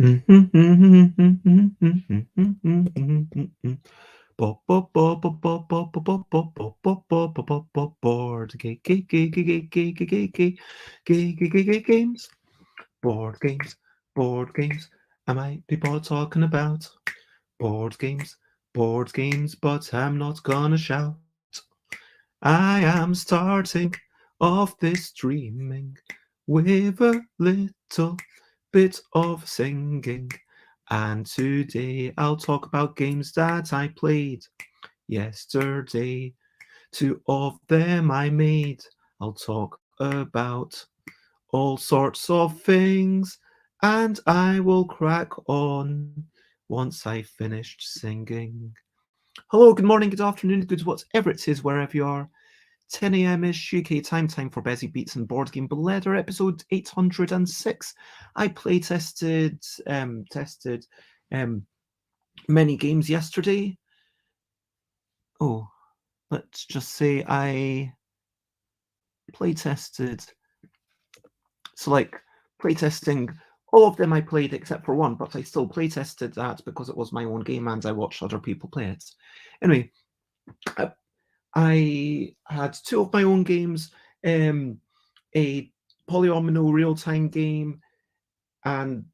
Board games, board games, board games. I might be bored talking about board games, but I'm not gonna shout. I am starting off this dreaming with a little bit of singing. And today I'll talk about games that I played yesterday. Two of them I made. I'll talk about all sorts of things, and I will crack on once I finished singing. Hello, good morning, good afternoon, good whatever it is, wherever you are. 10 a.m.-ish UK time for Bezzy Beats and Board Game Bladder, episode 806. I play tested many games yesterday. Oh, let's just say I play tested. So like playtesting, all of them I played except for one, but I still playtested that because it was my own game and I watched other people play it. Anyway, I had two of my own games, a polyomino real-time game, and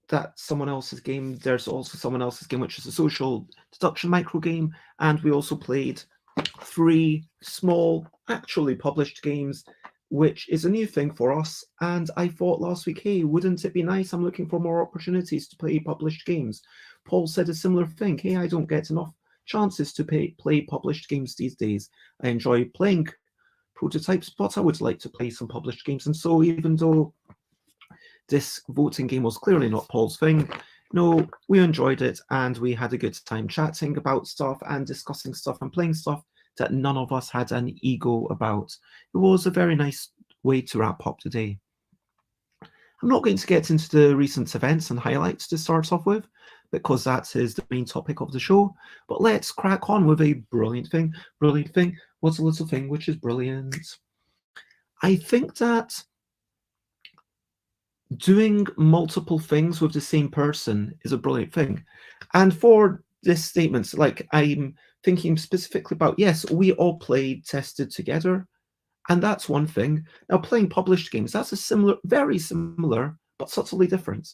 that's someone else's game. There's also someone else's game, which is a social deduction micro game, and we also played three small, actually published games, which is a new thing for us. And I thought last week, hey, wouldn't it be nice? I'm looking for more opportunities to play published games. Paul said a similar thing. Hey, I don't get enough chances to play published games these days. I enjoy playing prototypes, but I would like to play some published games. And so even though this voting game was clearly not Paul's thing, no, we enjoyed it and we had a good time chatting about stuff and discussing stuff and playing stuff that none of us had an ego about. It was a very nice way to wrap up today. I'm not going to get into the recent events and highlights to start off with, because that is the main topic of the show, but let's crack on with a brilliant thing. Brilliant thing. What's a little thing which is brilliant? I think that doing multiple things with the same person is a brilliant thing. And for this statement, like I'm thinking specifically about, yes, we all played tested together, and that's one thing. Now, playing published games, that's a similar, very similar, but subtly different.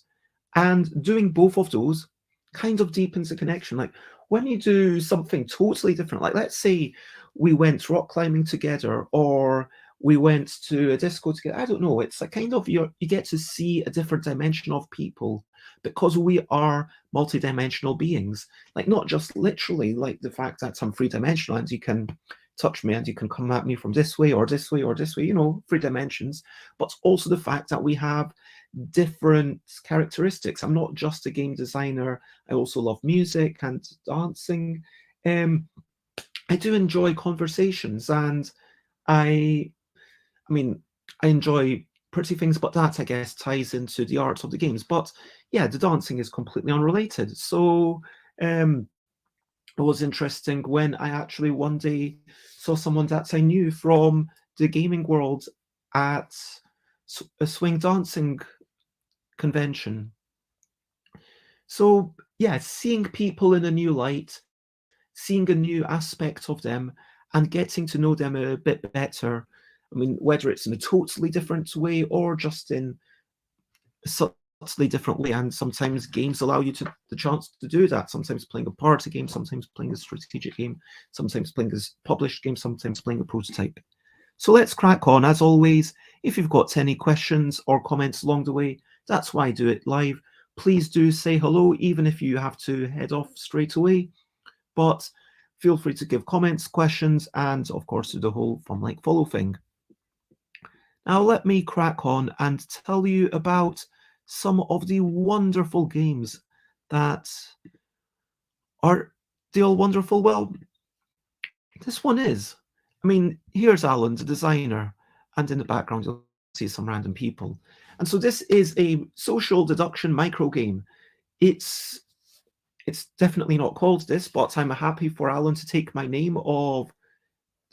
And doing both of those kind of deepens the connection. Like when you do something totally different, like let's say we went rock climbing together, or we went to a disco together. I don't know. It's a kind of you get to see a different dimension of people because we are multidimensional beings. Like not just literally, like the fact that I'm three-dimensional and you can touch me and you can come at me from this way or this way or this way, you know, three dimensions, but also the fact that we have different characteristics. I'm not just a game designer. I also love music and dancing. I do enjoy conversations, and I mean, I enjoy pretty things, but that I guess ties into the art of the games. But yeah, the dancing is completely unrelated. So it was interesting when I actually one day saw someone that I knew from the gaming world at a swing dancing convention. So yeah, seeing people in a new light, seeing a new aspect of them, and getting to know them a bit better. I mean, whether it's in a totally different way or just in a subtly different way. And sometimes games allow you the chance to do that. Sometimes playing a party game, sometimes playing a strategic game, sometimes playing a published game, sometimes playing a prototype. So let's crack on. As always, if you've got any questions or comments along the way, that's why I do it live. Please do say hello, even if you have to head off straight away. But feel free to give comments, questions, and of course do the whole fun like follow thing. Now let me crack on and tell you about some of the wonderful games that are they all wonderful? Well, this one is. I mean, here's Alan, the designer, and in the background you'll see some random people. And so this is a social deduction micro game. It's definitely not called this, but I'm happy for Alan to take my name of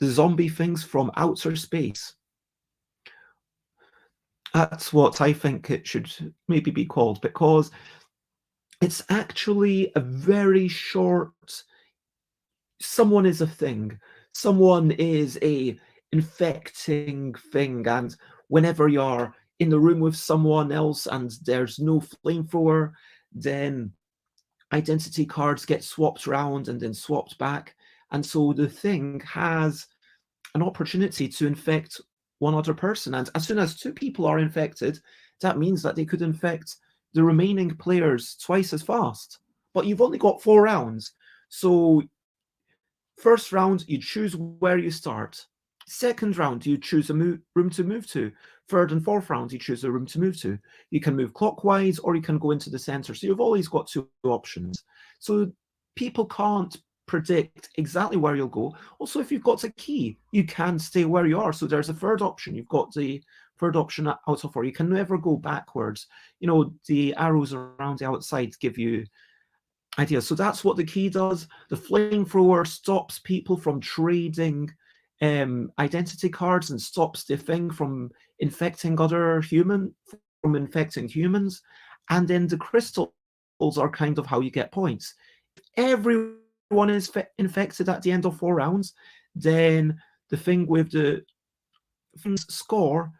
the zombie things from outer space. That's what I think it should maybe be called, because it's actually a very short. Someone is a thing. Someone is a infecting thing, and whenever you're in the room with someone else and there's no flamethrower, then identity cards get swapped around and then swapped back. And so the thing has an opportunity to infect one other person. And as soon as two people are infected, that means that they could infect the remaining players twice as fast. But you've only got 4 rounds. So first round, you choose where you start. Second round, you choose a room to move to. Third and fourth round, you choose a room to move to. You can move clockwise or you can go into the center. So you've always got 2 options. So people can't predict exactly where you'll go. Also, if you've got a key, you can stay where you are. So there's a third option. You've got the third option out of 4. You can never go backwards. You know, the arrows around the outside give you ideas. So that's what the key does. The flamethrower stops people from trading identity cards and stops the thing from infecting from infecting humans. And then the crystals are kind of how you get points. If everyone is infected at the end of 4 rounds, then the thing with the score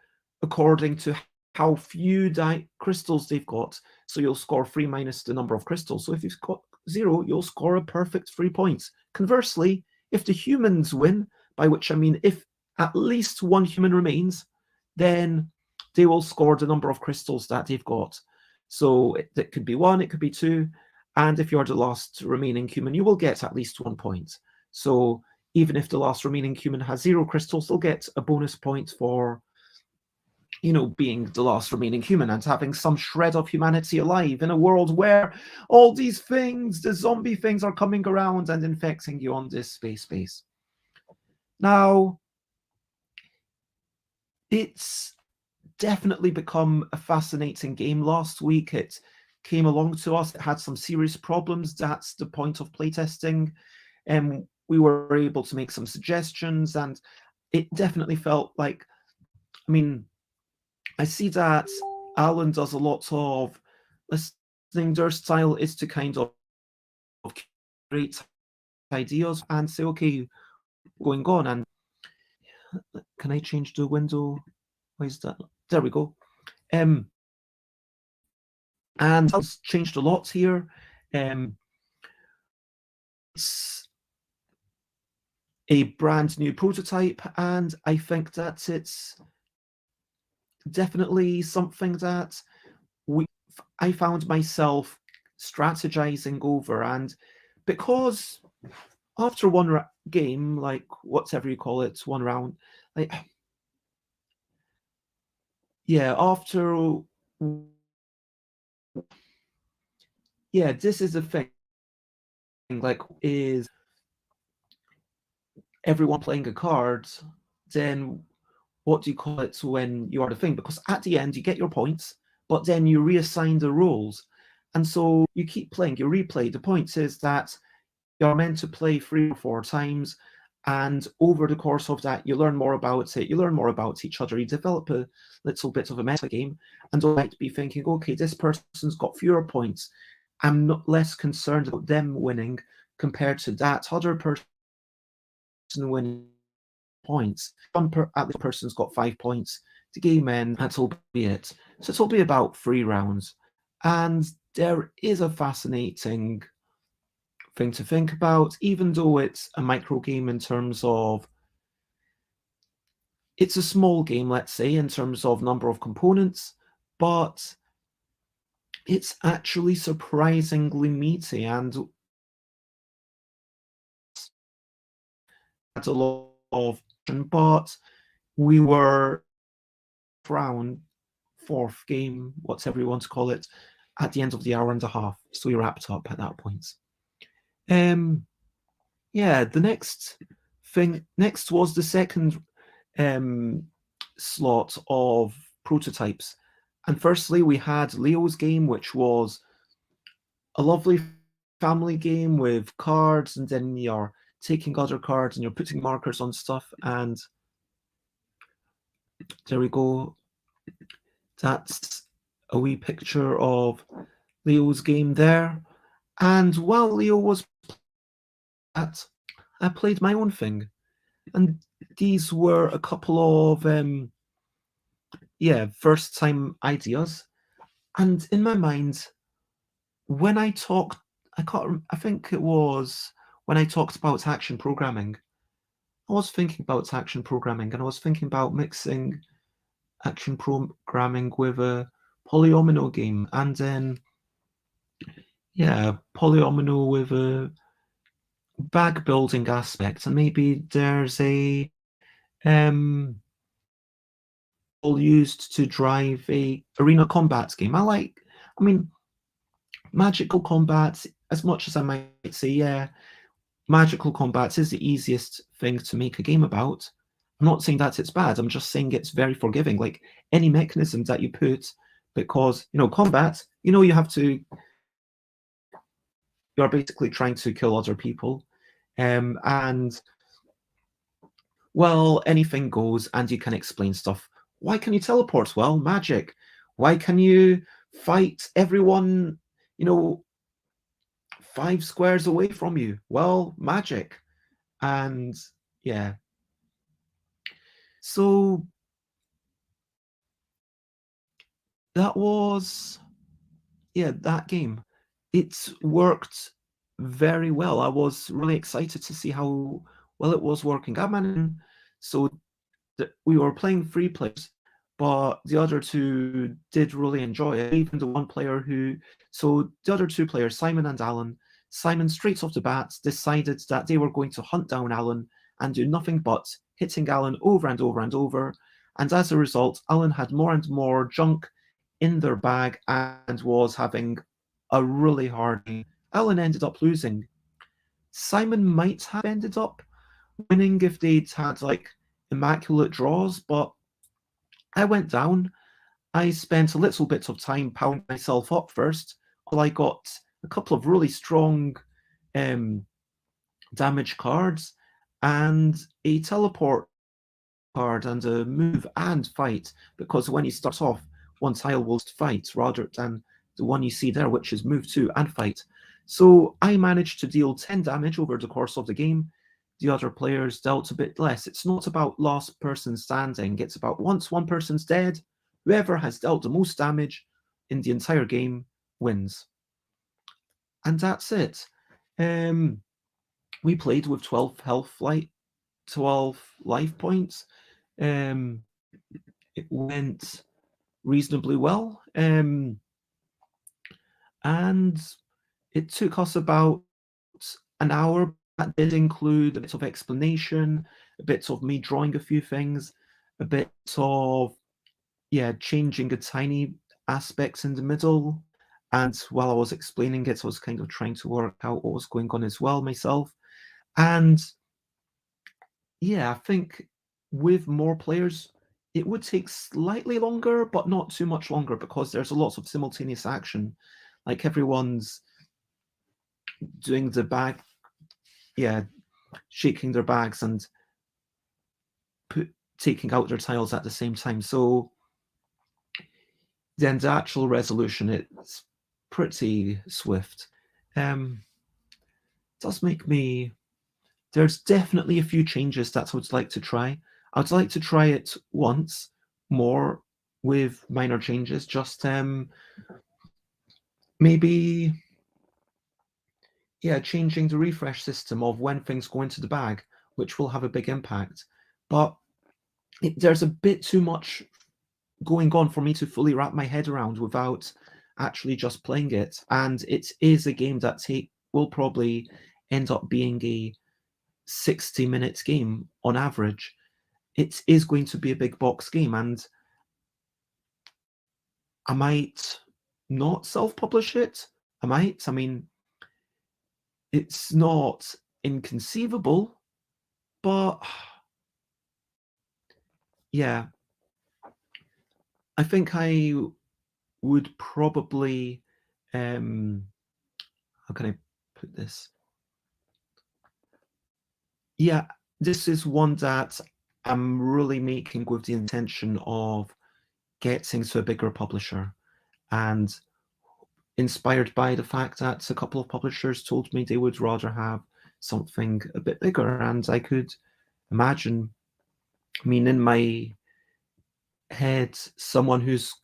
according to how few crystals they've got. So you'll score 3 minus the number of crystals. So if you've got 0, you'll score a perfect 3 points. Conversely, if the humans win, by which I mean if at least one human remains, then they will score the number of crystals that they've got. So it could be 1, it could be 2. And if you're the last remaining human, you will get at least 1 point. So even if the last remaining human has 0 crystals, they'll get a bonus point for, you know, being the last remaining human and having some shred of humanity alive in a world where all these things, the zombie things, are coming around and infecting you on this space base. Now, it's definitely become a fascinating game. Last week, it came along to us. It had some serious problems. That's the point of playtesting. We were able to make some suggestions, and it definitely felt like, I mean, I see that Alan does a lot of listening. Their style is to kind of create ideas and say, okay, going on. And can I change the window? Why is that? There we go. And it's changed a lot here. It's a brand new prototype, and I think that it's definitely something that I found myself strategizing over. And because after one game, like whatever you call it, 1 round, like, yeah, this is the thing, like, is everyone playing a card, then what do you call it when you are the thing? Because at the end, you get your points, but then you reassign the roles. And so you keep playing, you replay. The point is that you're meant to play 3 or 4 times, and over the course of that, you learn more about it, you learn more about each other, you develop a little bit of a meta game, and you might be thinking, okay, this person's got fewer points. I'm not less concerned about them winning compared to that other person winning points. At least person's got 5 points. The game ends, that'll be it. So it'll be about 3 rounds. And there is a fascinating thing to think about, even though it's a micro game in terms of, it's a small game, let's say, in terms of number of components, but it's actually surprisingly meaty and had a lot of, but we were round, fourth game, whatever you want to call it, at the end of the hour and a half. So we wrapped up at that point. Yeah, the next was the second slot of prototypes. And firstly, we had Leo's game, which was a lovely family game with cards, and then you're taking other cards and you're putting markers on stuff. And there we go. that's a wee picture of Leo's game there. And while Leo was at, I played my own thing. And these were a couple of first time ideas. And in my mind, when I talked, I think it was when I talked about action programming, I was thinking about action programming, and I was thinking about mixing action programming with a polyomino game, and then polyomino with a bag building aspect, and maybe there's a used to drive a arena combat game. I mean, magical combat, as much as I might say, yeah, magical combat is the easiest thing to make a game about. I'm not saying that it's bad. I'm just saying it's very forgiving. Like any mechanism that you put, because combat, you have to. You're basically trying to kill other people, and well, anything goes, and you can explain stuff. Why can you teleport? Well, magic. Why can you fight everyone? 5 squares away from you? Well, magic. And yeah. So that was, that game. It worked very well. I was really excited to see how well it was working. So we were playing 3 players, but the other 2 did really enjoy it. Even the one player so the other 2 players, Simon and Alan, Simon straight off the bat decided that they were going to hunt down Alan and do nothing but hitting Alan over and over and over. And as a result, Alan had more and more junk in their bag and was having a really hard game. Alan ended up losing. Simon might have ended up winning if they'd had immaculate draws, but I went down. I spent a little bit of time powering myself up first until I got a couple of really strong damage cards and a teleport card and a move and fight, because when you start off, one tile will fight rather than the one you see there, which is move 2 and fight. So I managed to deal 10 damage over the course of the game. The other players dealt a bit less. It's not about last person standing. It's about once one person's dead, whoever has dealt the most damage in the entire game wins. And that's it. We played with 12 12 life points. It went reasonably well. And it took us about an hour. That did include a bit of explanation, a bit of me drawing a few things, a bit of changing a tiny aspects in the middle. And while I was explaining it, I was kind of trying to work out what was going on as well myself. And I think with more players, it would take slightly longer, but not too much longer, because there's a lot of simultaneous action. Like everyone's doing the bag, shaking their bags and taking out their tiles at the same time. So then the actual resolution, it's pretty swift. Does make me... There's definitely a few changes that I would like to try. I would like to try it once more with minor changes, just maybe changing the refresh system of when things go into the bag, which will have a big impact. But there's a bit too much going on for me to fully wrap my head around without actually just playing it. And it is a game that will probably end up being a 60-minute game on average. It is going to be a big box game, and I might not self-publish it. I might. I mean, it's not inconceivable, but yeah, I think I would probably, how can I put this? Yeah, this is one that I'm really making with the intention of getting to a bigger publisher, and inspired by the fact that a couple of publishers told me they would rather have something a bit bigger, and I could imagine, I mean, in my head, someone who's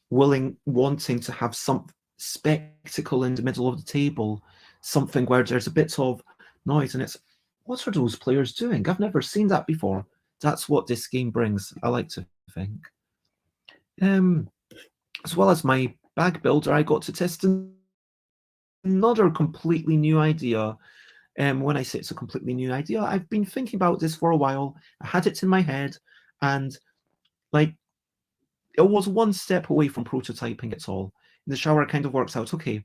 wanting to have some spectacle in the middle of the table, something where there's a bit of noise, and it's, what are those players doing? I've never seen that before. That's what this game brings, I like to think. As well as my bag builder, I got to test another completely new idea. When I say it's a completely new idea, I've been thinking about this for a while. I had it in my head, and like, it was one step away from prototyping it all. In the shower, it kind of works out, okay,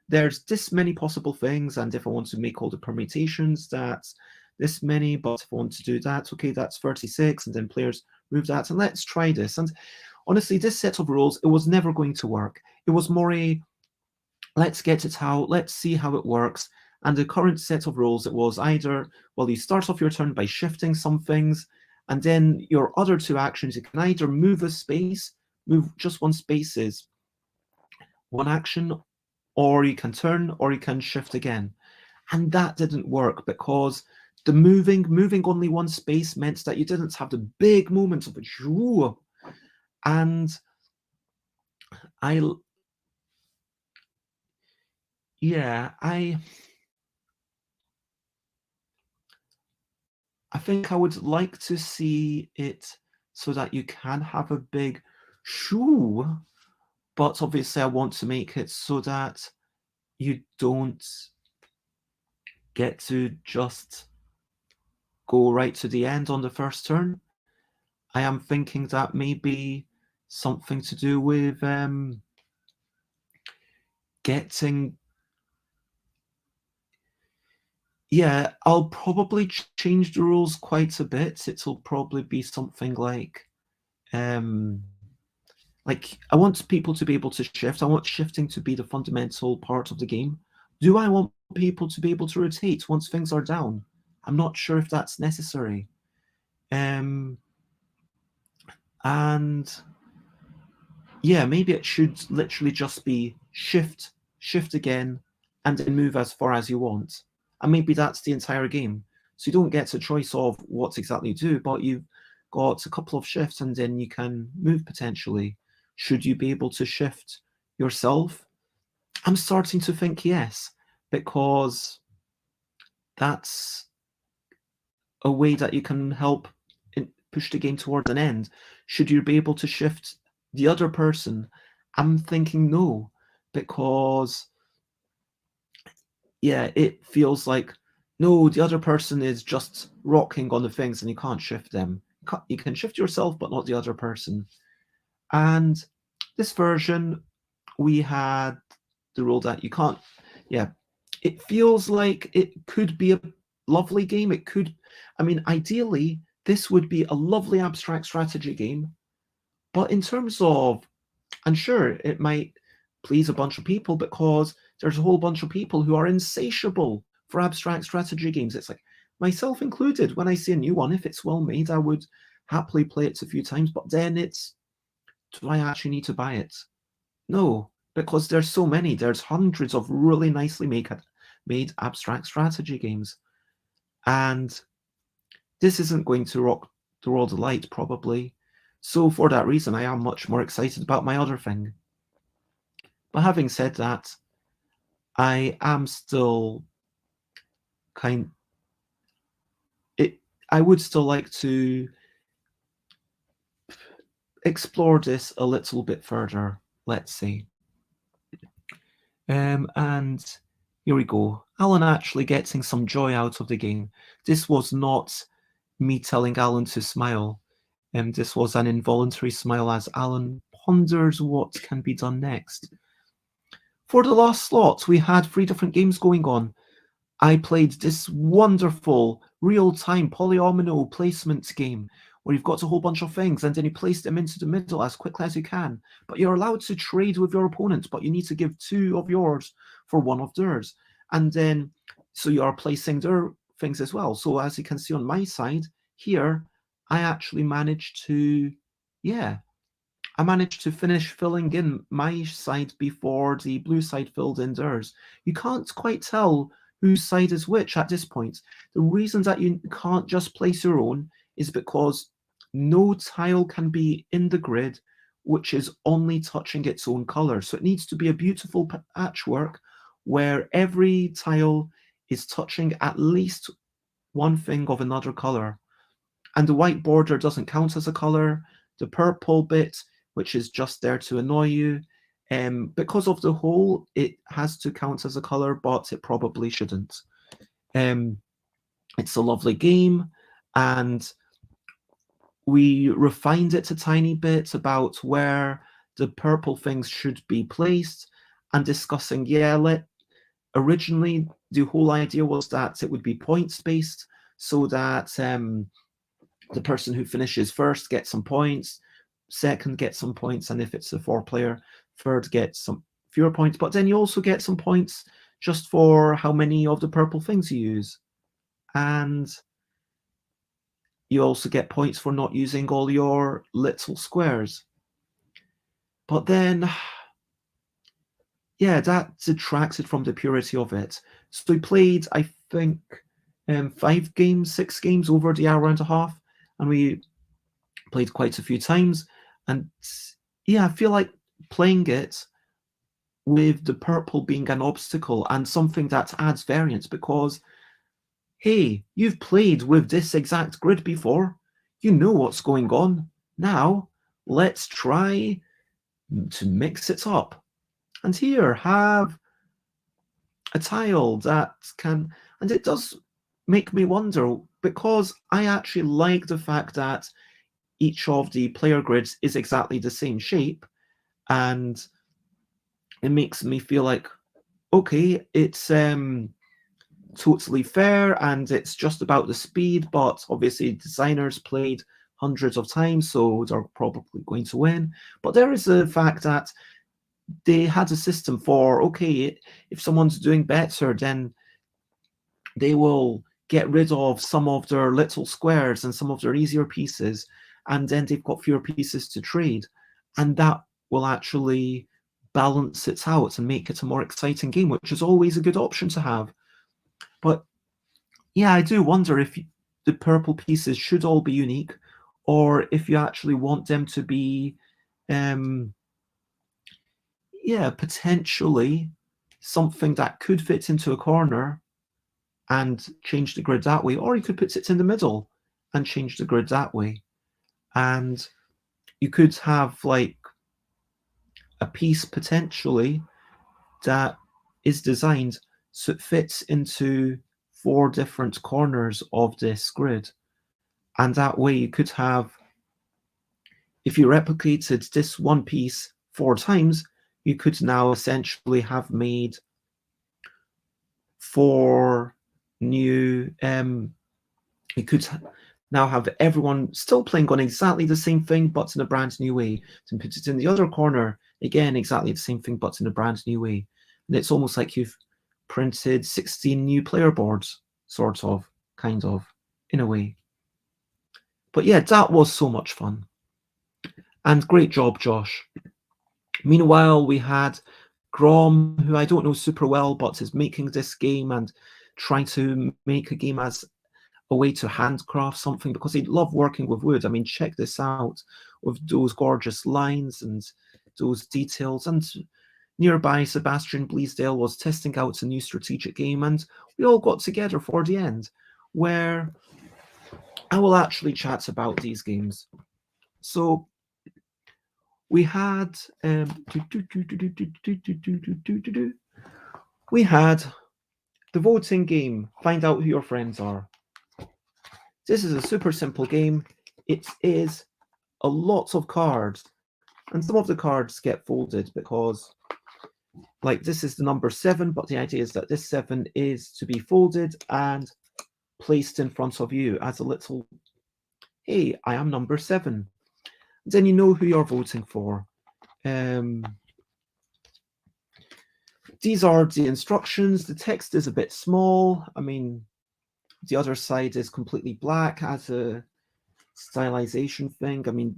there's this many possible things, and if I want to make all the permutations, that's this many, but if I want to do that, okay, that's 36, and then players move that, and let's try this. And honestly, this set of rules, it was never going to work. It was more a, let's get it out, let's see how it works. And the current set of rules, it was either, well, you start off your turn by shifting some things, and then your other two actions, you can either move a space, move just one space is one action, or you can turn, or you can shift again. And that didn't work because the moving only one space meant that you didn't have the big moments of it. And I think I would like to see it so that you can have a big shoo, but obviously I want to make it so that you don't get to just go right to the end on the first turn. I am thinking that maybe something to do with getting... Yeah, I'll probably change the rules quite a bit. It'll probably be something like I want people to be able to shift. I want shifting to be the fundamental part of the game. Do I want people to be able to rotate once things are down? I'm not sure if that's necessary. And yeah, maybe it should literally just be shift again, and then move as far as you want. And maybe that's the entire game. So you don't get a choice of what exactly you do, but you've got a couple of shifts, and then you can move potentially. Should you be able to shift yourself? I'm starting to think yes, because that's a way that you can help push the game towards an end. Should you be able to shift the other person? I'm thinking no, because yeah, it feels like, no, the other person is just rocking on the things and you can't shift them. You can shift yourself, but not the other person. And this version, we had the rule that you can't, it feels like it could be a lovely game. It could, I mean, ideally, this would be a lovely abstract strategy game. But in terms of, and sure, it might please a bunch of people because there's a whole bunch of people who are insatiable for abstract strategy games. It's like, myself included, when I see a new one, if it's well made, I would happily play it a few times, but then it's, do I actually need to buy it? No, because there's so many. There's hundreds of really nicely made abstract strategy games. And this isn't going to rock the world of light, probably. So for that reason, I am much more excited about my other thing. But having said that, I am still I would still like to explore this a little bit further, let's say. And here we go. Alan actually getting some joy out of the game. This was not me telling Alan to smile. This was an involuntary smile as Alan ponders what can be done next. For the last slot, we had 3 different games going on. I played this wonderful real-time polyomino placement game where you've got a whole bunch of things and then you place them into the middle as quickly as you can. But you're allowed to trade with your opponent, but you need to give 2 of yours for 1 of theirs. And then, so you are placing their things as well. So as you can see on my side here, I actually managed to, I managed to finish filling in my side before the blue side filled in theirs. You can't quite tell whose side is which at this point. The reason that you can't just place your own is because no tile can be in the grid which is only touching its own color. So it needs to be a beautiful patchwork where every tile is touching at least one thing of another color. And the white border doesn't count as a color. The purple bit, which is just there to annoy you, because of the hole, it has to count as a color, but it probably shouldn't. It's a lovely game, and we refined it a tiny bit about where the purple things should be placed, and discussing, originally the whole idea was that it would be points based, so that the person who finishes first gets some points, second gets some points, and if it's a 4-player, third gets some fewer points. But then you also get some points just for how many of the purple things you use. And you also get points for not using all your little squares. But then, that detracted from the purity of it. So we played, I think, 6 games over the hour and a half, and we played quite a few times. And I feel like playing it with the purple being an obstacle and something that adds variance, because hey, you've played with this exact grid before, you know what's going on. Now let's try to mix it up, and here have a tile that can, and it does make me wonder, because I actually like the fact that each of the player grids is exactly the same shape, and it makes me feel like, okay, it's totally fair and it's just about the speed, but obviously designers played hundreds of times, so they're probably going to win. But there is the fact that they had a system for, okay, if someone's doing better, then they will get rid of some of their little squares and some of their easier pieces, and then they've got fewer pieces to trade, and that will actually balance it out and make it a more exciting game, which is always a good option to have. But I do wonder if the purple pieces should all be unique, or if you actually want them to be potentially something that could fit into a corner and change the grid that way, or you could put it in the middle and change the grid that way. And you could have like a piece potentially that is designed so it fits into 4 different corners of this grid. And that way you could have, if you replicated this one piece 4 times, you could now essentially have made 4 new, you could now have everyone still playing on exactly the same thing, but in a brand new way. To put it in the other corner, again, exactly the same thing, but in a brand new way. And it's almost like you've printed 16 new player boards, sort of, kind of, in a way. But that was so much fun. And great job, Josh. Meanwhile, we had Grom, who I don't know super well, but is making this game and trying to make a game as a way to handcraft something, because he'd love working with wood. I mean, check this out, with those gorgeous lines and those details. And nearby, Sebastian Bleasdale was testing out a new strategic game, and we all got together for the end, where I will actually chat about these games. So we had the voting game, find out who your friends are. This is a super simple game. It is a lot of cards, and some of the cards get folded because, like, this is the number 7, but the idea is that this 7 is to be folded and placed in front of you as a little, hey, I am number 7. Then you know who you're voting for. These are the instructions. The text is a bit small. I mean, the other side is completely black as a stylization thing. I mean,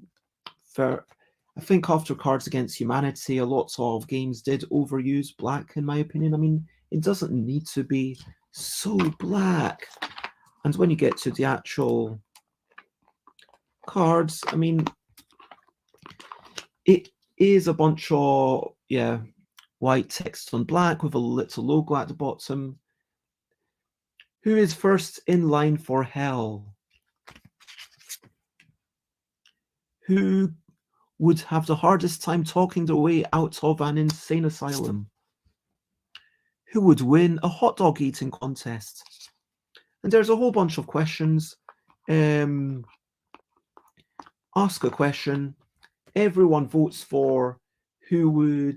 I think after Cards Against Humanity, a lot of games did overuse black, in my opinion. I mean, it doesn't need to be so black. And when you get to the actual cards, I mean, it is a bunch of, white text on black with a little logo at the bottom. Who is first in line for hell? Who would have the hardest time talking their way out of an insane asylum? Who would win a hot dog eating contest? And there's a whole bunch of questions. Ask a question. Everyone votes for who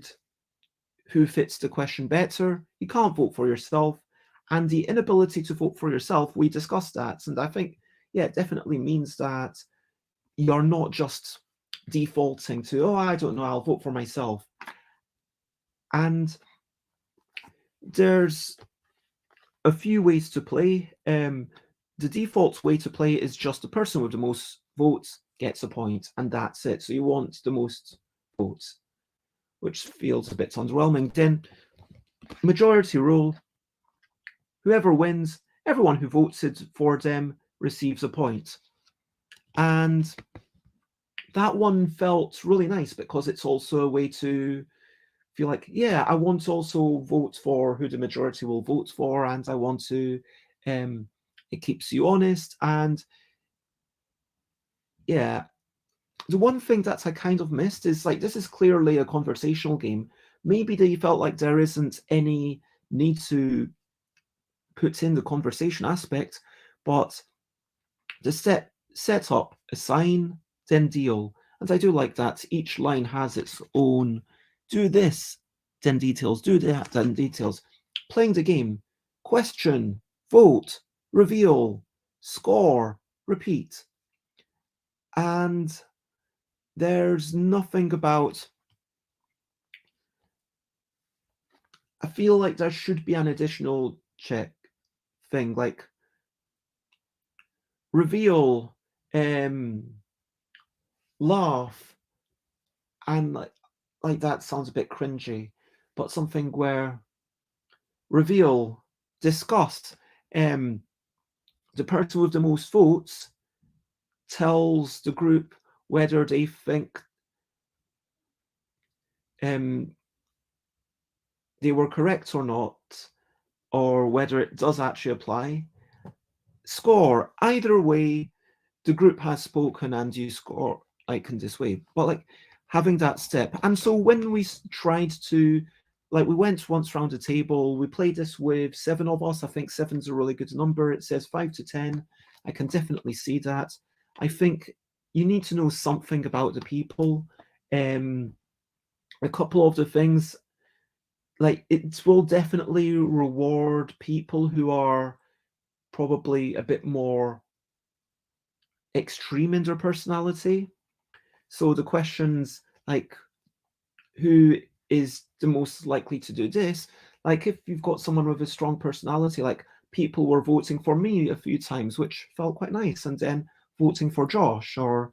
fits the question better. You can't vote for yourself. And the inability to vote for yourself, we discussed that. And I think, it definitely means that you're not just defaulting to, oh, I don't know, I'll vote for myself. And there's a few ways to play. The default way to play is just the person with the most votes gets a point, and that's it. So you want the most votes, which feels a bit underwhelming. Then majority rule, whoever wins, everyone who voted for them receives a point. And that one felt really nice because it's also a way to feel like, I want to also vote for who the majority will vote for, and I want to, it keeps you honest. And the one thing that I kind of missed is, like, this is clearly a conversational game. Maybe they felt like there isn't any need to put in the conversation aspect, but the setup, assign, then deal. And I do like that each line has its own, do this, then details, do that, then details. Playing the game, question, vote, reveal, score, repeat. And there's nothing about, I feel like there should be an additional check thing, like reveal, laugh, and like that sounds a bit cringy, but something where reveal, discuss, the person with the most votes tells the group whether they think they were correct or not, or whether it does actually apply. Score, either way, the group has spoken and you score, like, in this way. But like having that step. And so when we tried to, like, we went once around the table, we played this with 7 of us. I think 7's a really good number. It says 5 to 10. I can definitely see that. I think you need to know something about the people. A couple of the things, like, it will definitely reward people who are probably a bit more extreme in their personality. So the questions like, who is the most likely to do this? Like, if you've got someone with a strong personality, like, people were voting for me a few times, which felt quite nice, and then voting for Josh, or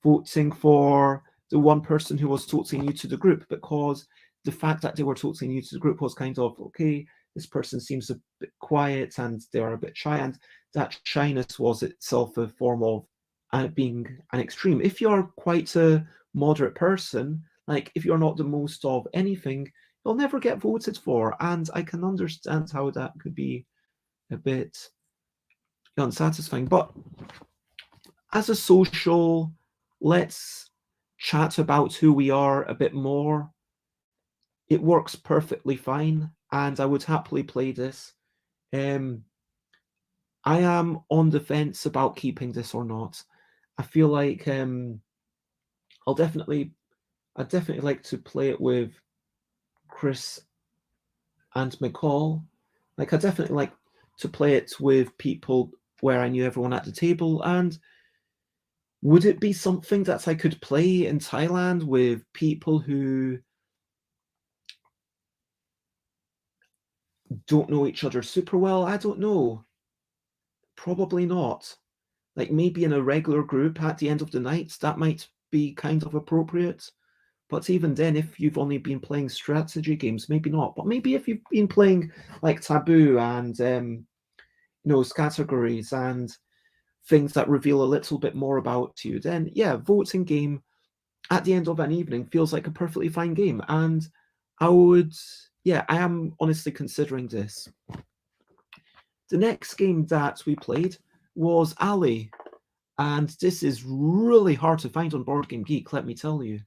voting for the one person who was totally new to the group, because the fact that they were totally new to the group was kind of, okay, this person seems a bit quiet and they are a bit shy, and that shyness was itself a form of being an extreme. If you're quite a moderate person, like if you're not the most of anything, you'll never get voted for. And I can understand how that could be a bit unsatisfying. But as a social, let's chat about who we are a bit more. It works perfectly fine, and I would happily play this. I am on the fence about keeping this or not. I feel like I'd definitely like to play it with Chris and McCall. Like, I definitely like to play it with people where I knew everyone at the table. And would it be something that I could play in Thailand with people who don't know each other super well? I don't know. Probably not. Like, maybe in a regular group at the end of the night, that might be kind of appropriate. But even then, if you've only been playing strategy games, maybe not. But maybe if you've been playing like Taboo and categories and things that reveal a little bit more about you, then yeah, voting game at the end of an evening feels like a perfectly fine game. And I am honestly considering this. The next game that we played was Alley. And this is really hard to find on Board Game Geek, let me tell you.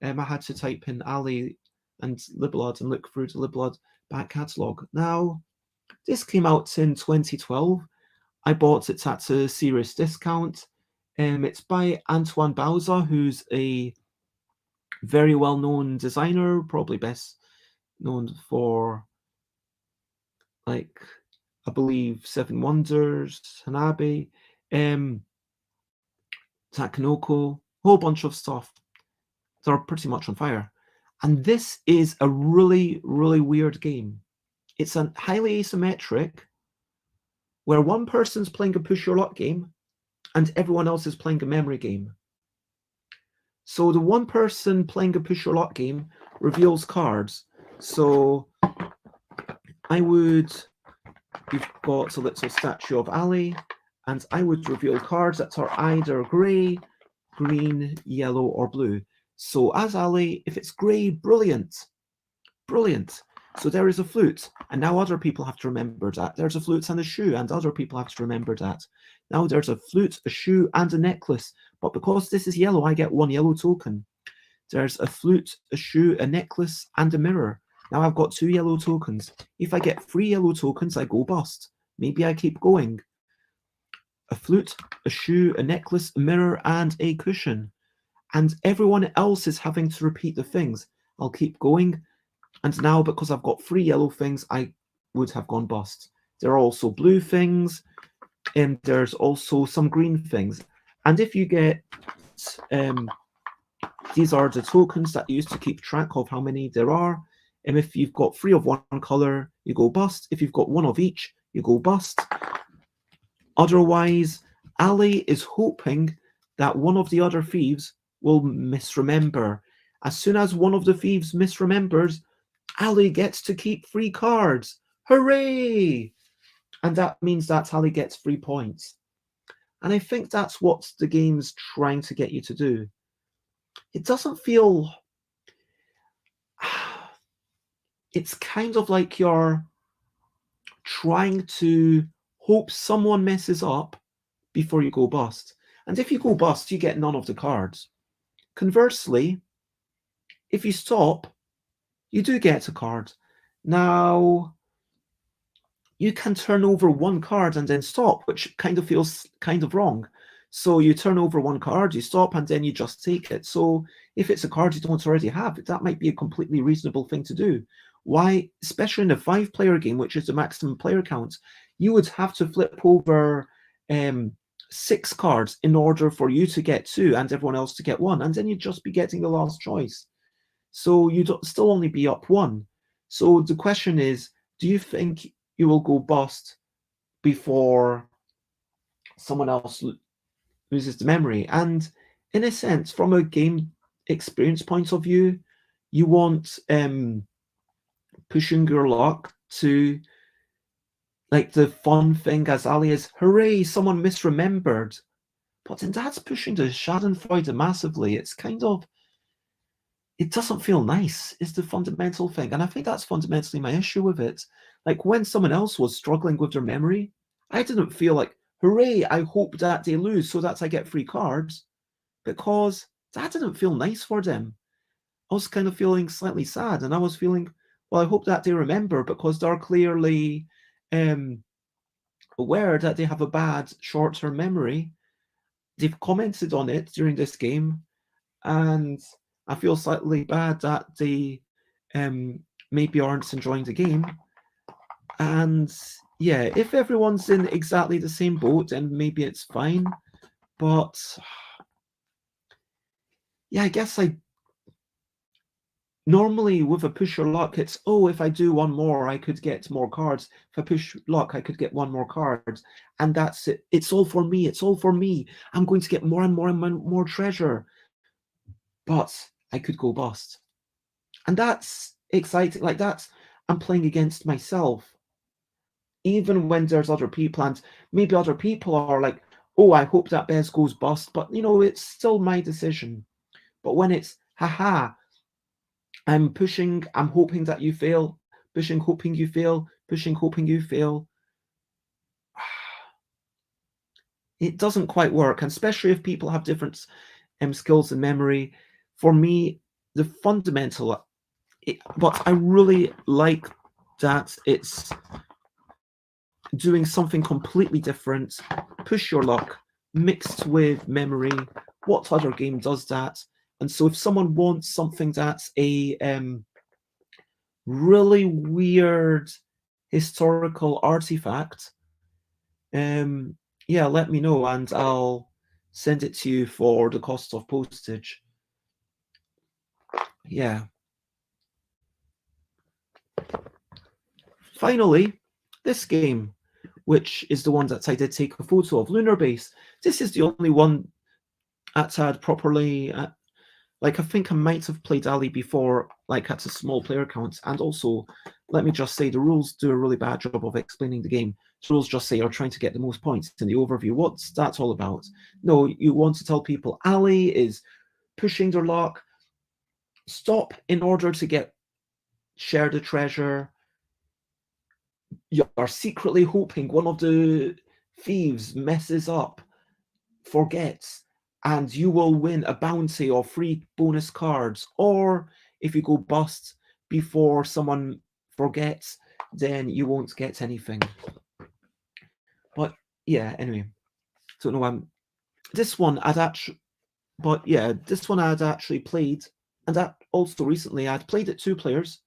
I had to type in Alley and Liblod and look through the Liblod back catalogue. Now, this came out in 2012. I bought it at a serious discount. It's by Antoine Bauza, who's a very well-known designer, probably best known for, like, I believe, Seven Wonders, Hanabi, Takanoko, a whole bunch of stuff. They're pretty much on fire. And this is a really, really weird game. It's a highly asymmetric, where one person's playing a push your luck game and everyone else is playing a memory game. So the one person playing a push your luck game reveals cards. So you've got a little statue of Ali, and I would reveal cards that are either grey, green, yellow, or blue. So as Ali, if it's grey, brilliant. Brilliant. So there is a flute, and now other people have to remember that. There's a flute and a shoe, and other people have to remember that. Now there's a flute, a shoe, and a necklace. But because this is yellow, I get one yellow token. There's a flute, a shoe, a necklace, and a mirror. Now I've got 2 yellow tokens. If I get 3 yellow tokens, I go bust. Maybe I keep going. A flute, a shoe, a necklace, a mirror, and a cushion. And everyone else is having to repeat the things. I'll keep going. And now, because I've got 3 yellow things, I would have gone bust. There are also blue things, and there's also some green things. And if you get, these are the tokens that you use to keep track of how many there are. And if you've got 3 of one color, you go bust. If you've got 1 of each, you go bust. Otherwise, Ali is hoping that one of the other thieves will misremember. As soon as one of the thieves misremembers, Ali gets to keep 3 cards. Hooray! And that means that Ali gets 3 points. And I think that's what the game's trying to get you to do. It doesn't feel... It's kind of like you're trying to hope someone messes up before you go bust. And if you go bust, you get none of the cards. Conversely, if you stop, you do get a card. Now, you can turn over 1 card and then stop, which kind of feels kind of wrong. So you turn over 1 card, you stop, and then you just take it. So if it's a card you don't already have, that might be a completely reasonable thing to do. Why, especially in a 5-player game, which is the maximum player count, you would have to flip over 6 cards in order for you to get 2 and everyone else to get 1, and then you'd just be getting the last choice. So you'd still only be up 1. So the question is, do you think you will go bust before someone else loses the memory? And in a sense, from a game experience point of view, you want pushing your luck to, like, the fun thing as Ali is, hooray, someone misremembered. But then that's pushing the Schadenfreude massively. It's kind of, it doesn't feel nice, is the fundamental thing. And I think that's fundamentally my issue with it. Like, when someone else was struggling with their memory, I didn't feel like, hooray, I hope that they lose so that I get 3 cards, because that didn't feel nice for them. I was kind of feeling slightly sad, and I was feeling, well, I hope that they remember, because they're clearly aware that they have a bad short-term memory. They've commented on it during this game, and I feel slightly bad that they maybe aren't enjoying the game. And yeah, if everyone's in exactly the same boat, then maybe it's fine. But yeah, I guess normally with a push your luck, it's, oh, if I do 1 more, I could get more cards. If I push luck, I could get 1 more card. And that's it. It's all for me. It's all for me. I'm going to get more and more and more treasure. But I could go bust. And that's exciting. Like I'm playing against myself. Even when there's other people, and maybe other people are like, oh, I hope that Bez goes bust, but it's still my decision. But when it's, haha, I'm pushing, I'm hoping that you fail, pushing, hoping you fail, pushing, hoping you fail, it doesn't quite work. And especially if people have different skills and memory. For me, the fundamental, but I really like that it's doing something completely different, push your luck, mixed with memory. What other game does that? And so if someone wants something that's a really weird historical artifact, yeah, let me know and I'll send it to you for the cost of postage. Yeah. Finally, this game, which is the one that I did take a photo of, Lunar Base. This is the only one that I'd properly, like I think I might have played Ali before, like at a small player count. And also, let me just say, the rules do a really bad job of explaining the game. The rules just say you're trying to get the most points in the overview. What's that all about? No, you want to tell people Ali is pushing their luck, stop in order to share the treasure. You are secretly hoping one of the thieves messes up, forgets, and you will win a bounty or free bonus cards. Or if you go bust before someone forgets, then you won't get anything. But yeah, anyway, don't know. This one I'd actually, but yeah, this one I'd actually played, and that also recently I'd played it 2 players.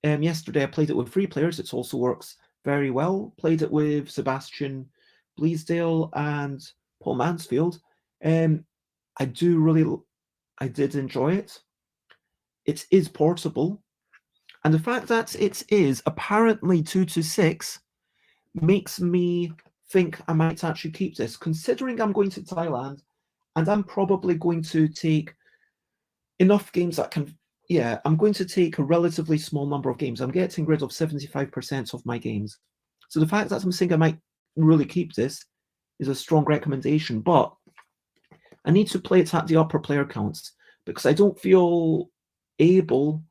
Yesterday I played it with 3 players. It also works very well. Played it with Sebastian Bleasdale and Paul Mansfield. I did enjoy it. It is portable, and the fact that it is apparently 2 to 6 makes me think I might actually keep this, considering I'm going to Thailand and I'm probably going to take enough games that can. Yeah, I'm going to take a relatively small number of games. I'm getting rid of 75% of my games. So the fact that I'm saying I might really keep this is a strong recommendation, but I need to play it at the upper player counts because I don't feel able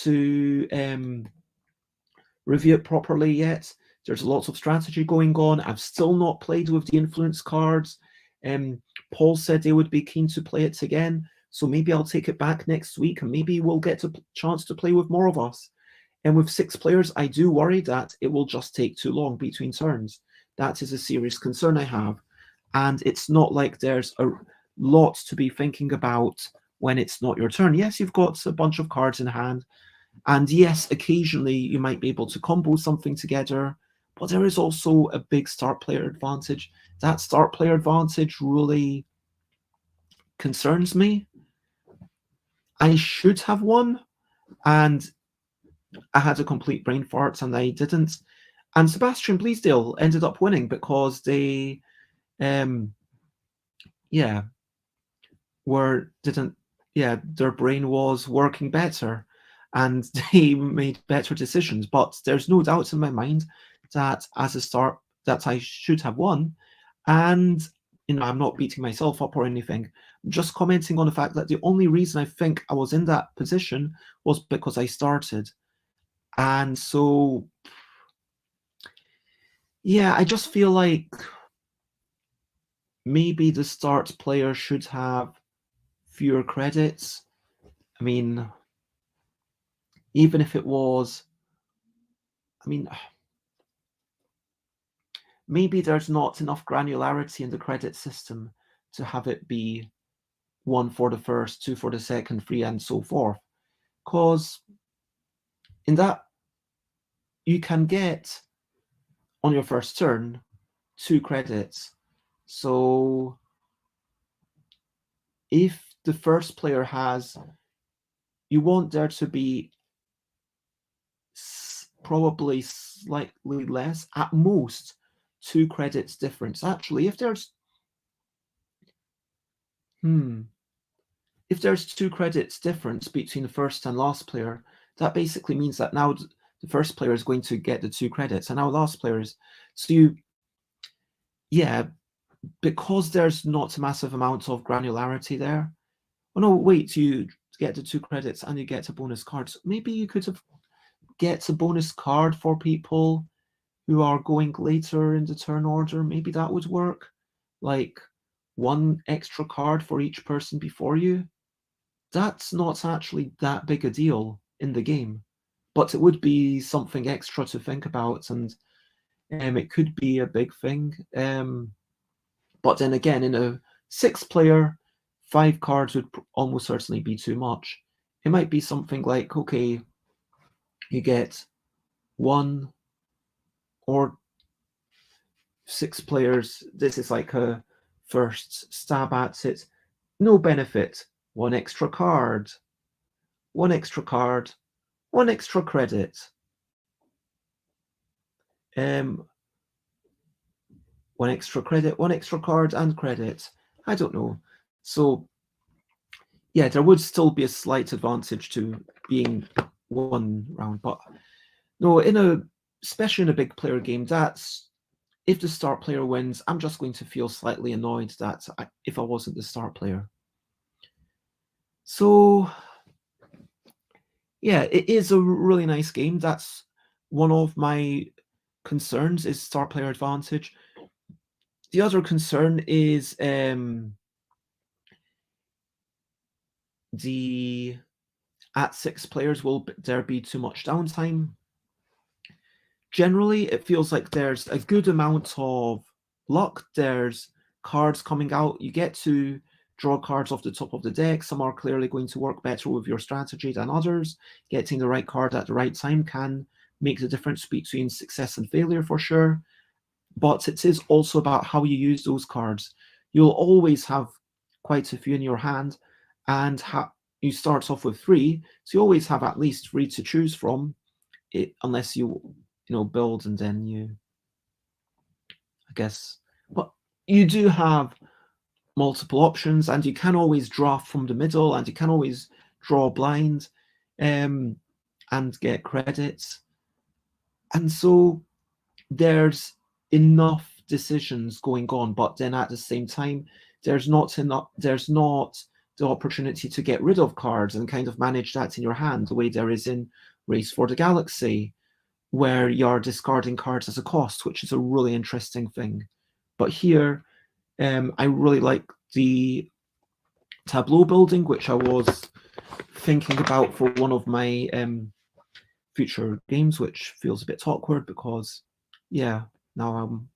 to review it properly yet. There's lots of strategy going on. I've still not played with the influence cards. Paul said they would be keen to play it again, so maybe I'll take it back next week and maybe we'll get a chance to play with more of us. And with 6 players, I do worry that it will just take too long between turns. That is a serious concern I have. And it's not like there's a lot to be thinking about when it's not your turn. Yes, you've got a bunch of cards in hand. And yes, occasionally you might be able to combo something together, but there is also a big start player advantage. That start player advantage really concerns me. I should have won, and I had a complete brain fart, and I didn't. And Sebastian Bleasdale ended up winning because they, yeah, their brain was working better, and they made better decisions. But there's no doubt in my mind that as a start that I should have won. And I'm not beating myself up or anything. I'm just commenting on the fact that the only reason I think I was in that position was because I started. And so, yeah, I just feel like maybe the start player should have fewer credits. I mean, even if it was, maybe there's not enough granularity in the credit system to have it be 1 for the first, 2 for the second, 3, and so forth. Because in that, you can get on your first turn 2 credits. So if the first player has, you want there to be probably slightly less, at most 2 credits difference. Actually, if there's if there's 2 credits difference between the first and last player, that basically means that now the first player is going to get the 2 credits, and now last player is. So yeah, because there's not a massive amount of granularity there. Oh no, wait, you get the 2 credits and you get a bonus card. So maybe you could have get a bonus card for people who are going later in the turn order. Maybe that would work. Like 1 extra card for each person before you. That's not actually that big a deal in the game, but it would be something extra to think about, and it could be a big thing. But then again, in a 6-player, 5 cards would almost certainly be too much. It might be something like, okay, you get 1 or 6 players. This is like a first stab at it. No benefit. 1 extra card. 1 extra card. 1 extra credit. 1 extra credit, 1 extra card, and credit. I don't know. So yeah, there would still be a slight advantage to being 1 round, but no, especially in a big player game, that's if the start player wins, I'm just going to feel slightly annoyed that if I wasn't the start player. So yeah, it is a really nice game. That's one of my concerns, is star player advantage. The other concern is at 6 players, will there be too much downtime? Generally, it feels like there's a good amount of luck. There's cards coming out. You get to draw cards off the top of the deck. Some are clearly going to work better with your strategy than others. Getting the right card at the right time can make the difference between success and failure for sure. But it is also about how you use those cards. You'll always have quite a few in your hand, and you start off with 3, so you always have at least 3 to choose from, unless you build and then you, I guess, but you do have multiple options, and you can always draft from the middle, and you can always draw blind and get credits. And so there's enough decisions going on, but then at the same time, there's not the opportunity to get rid of cards and kind of manage that in your hand the way there is in Race for the Galaxy, where you're discarding cards as a cost, which is a really interesting thing. But here, I really like the tableau building, which I was thinking about for one of my future games, which feels a bit awkward because, yeah, now I'm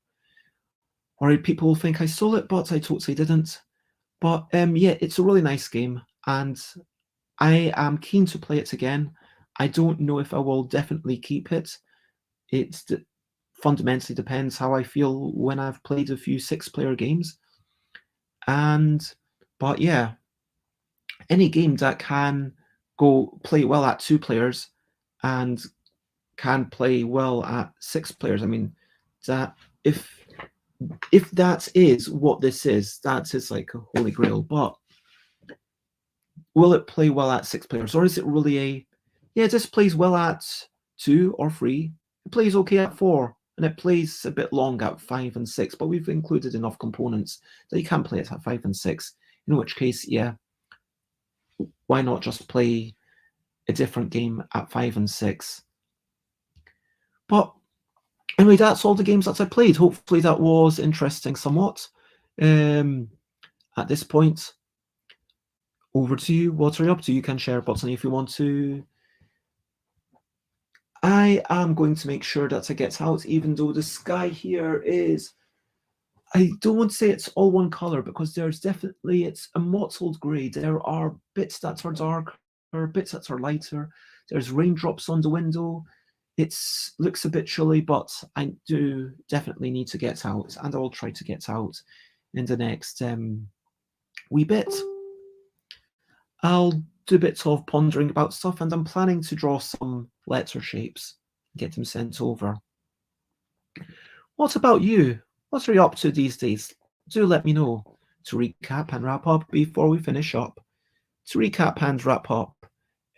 worried people will think I stole it, but I totally didn't. But yeah, it's a really nice game, and I am keen to play it again. I don't know if I will definitely keep it. It fundamentally depends how I feel when I've played a few 6-player games. But yeah, any game that can go play well at 2 players and can play well at 6 players. I mean, that if that is what this is, that is like a holy grail. But will it play well at 6 players, or is it really this plays well at 2 or 3? It plays okay at 4, and it plays a bit long at 5 and 6. But we've included enough components that you can play it at 5 and 6. In which case, yeah, why not just play a different game at 5 and 6? But anyway, that's all the games that I played. Hopefully that was interesting somewhat. At this point, over to you. What are you up to? You can share a button if you want to. I am going to make sure that I get out, even though the sky here is, I don't want to say it's all one color, because there's definitely, it's a mottled gray. There are bits that are darker, bits that are lighter. There's raindrops on the window. It looks a bit chilly, but I do definitely need to get out, and I will try to get out in the next wee bit. I'll do bits of pondering about stuff, and I'm planning to draw some letter shapes, get them sent over. What about you? What are you up to these days? Do let me know. To recap and wrap up before we finish up, to recap and wrap up,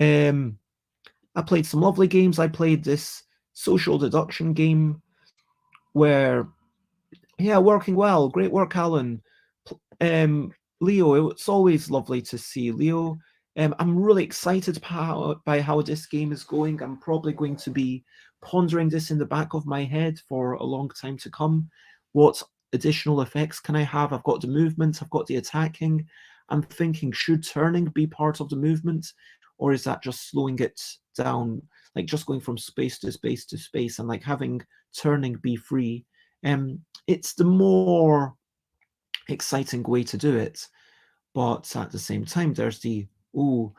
I played some lovely games. I played this social deduction game where, yeah, working well. Great work, Alan. Leo, it's always lovely to see Leo. I'm really excited by how this game is going. I'm probably going to be pondering this in the back of my head for a long time to come. What additional effects can I have? I've got the movement, I've got the attacking. I'm thinking, should turning be part of the movement? Or is that just slowing it down, like just going from space to space to space, and like having turning be free? It's the more exciting way to do it, but at the same time, there's the, oh,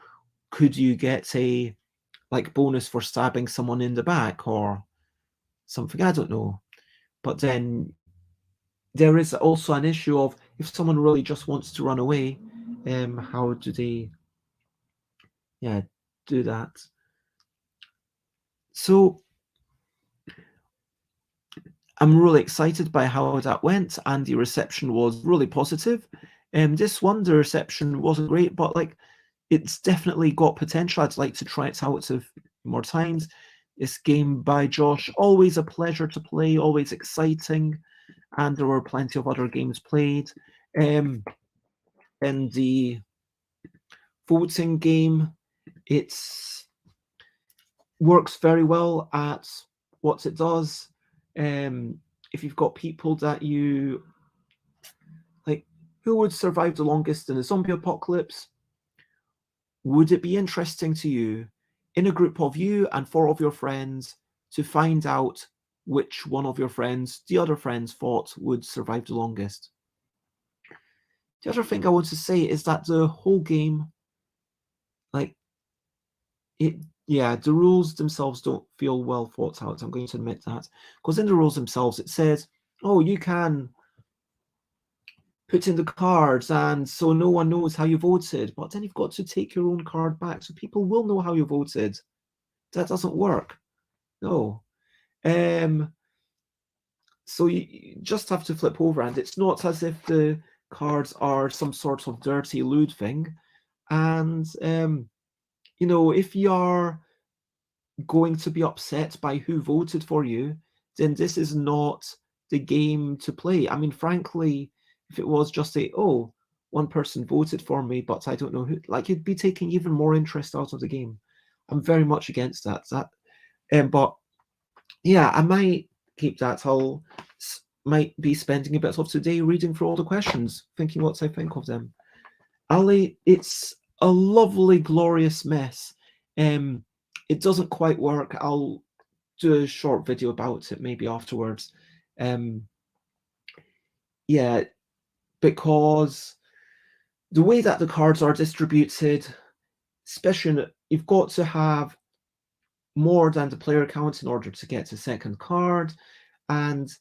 could you get a like bonus for stabbing someone in the back or something? I don't know. But then there is also an issue of if someone really just wants to run away, how do they, yeah, do that? So I'm really excited by how that went, and the reception was really positive. This one, the reception wasn't great, but like it's definitely got potential. I'd like to try it out more times. This game by Josh, always a pleasure to play, always exciting, and there were plenty of other games played. In the voting game, it's works very well at what it does. If you've got people that you like, who would survive the longest in a zombie apocalypse? Would it be interesting to you, in a group of you and 4 of your friends, to find out which one of your friends, the other friends, thought would survive the longest? The other thing I want to say is that the whole game, like, the rules themselves don't feel well thought out. I'm going to admit that. Because in the rules themselves, it says, oh, you can put in the cards, and so no one knows how you voted. But then you've got to take your own card back, so people will know how you voted. That doesn't work. No. So you just have to flip over, and it's not as if the cards are some sort of dirty lewd thing. And if you're going to be upset by who voted for you, then this is not the game to play. I mean, frankly, if it was just one person voted for me, but I don't know who, like, you'd be taking even more interest out of the game. I'm very much against that. But yeah, I might keep that. Might be spending a bit of today reading through all the questions, thinking what I think of them. Ali, it's a lovely, glorious mess. It doesn't quite work. I'll do a short video about it maybe afterwards. Yeah, because the way that the cards are distributed, especially you've got to have more than the player count in order to get the second card, and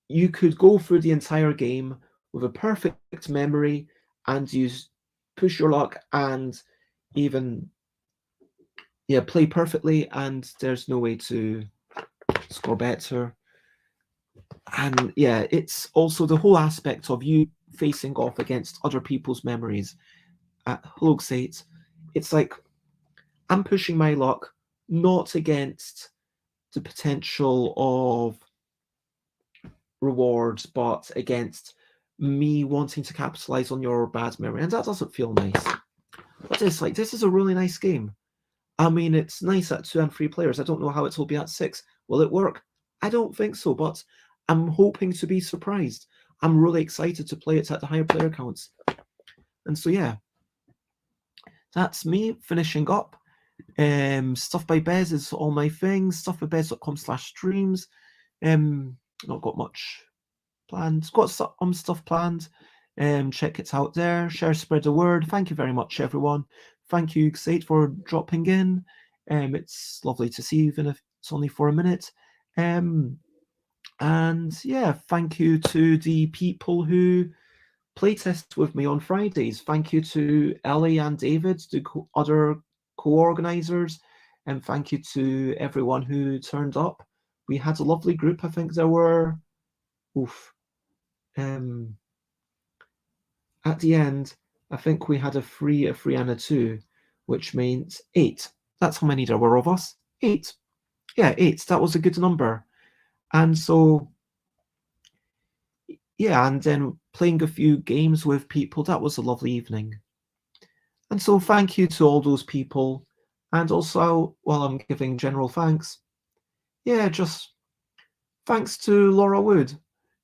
you could go through the entire game with a perfect memory and you push your luck and even play perfectly, and there's no way to score better. And yeah, it's also the whole aspect of you facing off against other people's memories. At Hogsate, it's like I'm pushing my luck not against the potential of rewards, but against me wanting to capitalize on your bad memory, and that doesn't feel nice. But it's like, this is a really nice game. I mean, it's nice at 2 and 3 players. I don't know how it will be at 6. Will it work? I don't think so, but I'm hoping to be surprised. I'm really excited to play it at the higher player counts. And so yeah, that's me finishing up. Stuff by Bez is all my things. Stuffbybez.com/streams. Not got much planned. Got some stuff planned. Check it out there. Share, spread the word. Thank you very much, everyone. Thank you, Xate, for dropping in. It's lovely to see you, even if it's only for a minute. And yeah, thank you to the people who playtest with me on Fridays. Thank you to Ellie and David, the other co-organizers, and thank you to everyone who turned up. We had a lovely group. I think there were, at the end, I think we had a 3, a 3, and a 2, which means 8. That's how many there were of us. 8. Yeah, 8. That was a good number. And so, yeah, and then playing a few games with people, that was a lovely evening. And so thank you to all those people. And also, while I'm giving general thanks, yeah, just thanks to Laura Wood,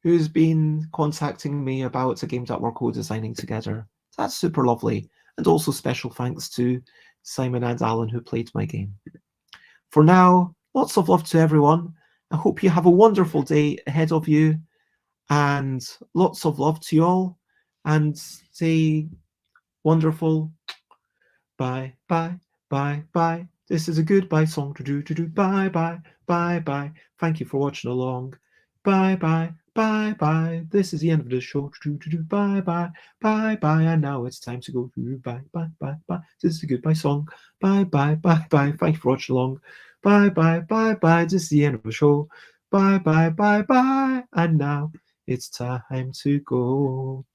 who's been contacting me about a game that we're co-designing together. That's super lovely. And also special thanks to Simon and Alan, who played my game. For now, lots of love to everyone. I hope you have a wonderful day ahead of you, and lots of love to you all, and stay wonderful. Bye, bye, bye, bye. This is a goodbye song. Bye, bye, bye, bye. Thank you for watching along. Bye, bye, bye, bye. This is the end of the show. Bye, bye, bye, bye. And now it's time to go. Bye, bye, bye, bye. This is a goodbye song. Bye, bye, bye, bye. Thank you for watching along. Bye, bye, bye, bye. This is the end of the show. Bye, bye, bye, bye. And now it's time to go.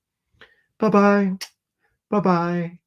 Bye, bye, bye, bye.